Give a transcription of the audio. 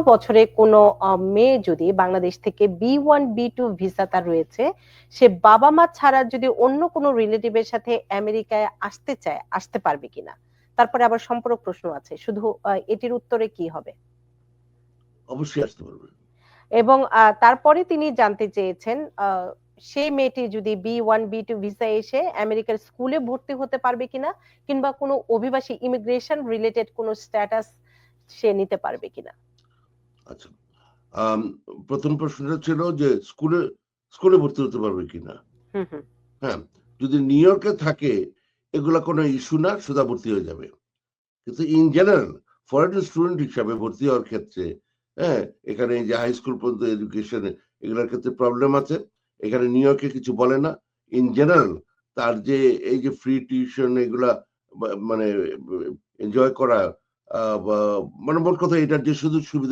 বছরে কোনো মেয়ে যদি বাংলাদেশ থেকে B1 B2 ভিসা তার রয়েছে, সে বাবা মা ছাড়া যদি অন্য কোনো রিলেটিভের সাথে আমেরিকায় আসতে চায়, আসতে পারবে কিনা? তারপরে আবার সম্পর্ক প্রশ্ন আছে, শুধু এটির উত্তরে কি হবে? অবশ্যই আসতে পারবে। এবং তারপরে তিনি জানতে চেয়েছেন সেই মেয়েটি যদি B1 B2 ভিসা এসে আমেরিকার স্কুলে ভর্তি হতে পারবে কিনা, কিংবা কোনো অভিবাসী ইমিগ্রেশন রিলেটেড কোনো স্ট্যাটাস সে নিতে পারবে কিনা। আচ্ছা, প্রথম প্রশ্নটা ছিল যে স্কুলে ভর্তি হতে পারবে কিনা। হ্যাঁ, যদি নিউ ইয়র্কে থাকে এগুলা কোনো ইস্যু না, সোজা ভর্তি হয়ে যাবে। কিন্তু ইন জেনারেল ফরেন স্টুডেন্ট হিসাবে ভর্তি হওয়ার ক্ষেত্রে, হ্যাঁ, এখানে যে হাই স্কুল পর্যন্ত এডুকেশনে এগুলোর ক্ষেত্রে প্রবলেম আছে। এখানে নিউ ইয়র্কে কিছু বলে না। ইন জেনারেল তার যে এই যে ফ্রি টিউশন এগুলা মানে এনজয় করা, মানে মোট কথা এটার যে সুযোগ সুবিধা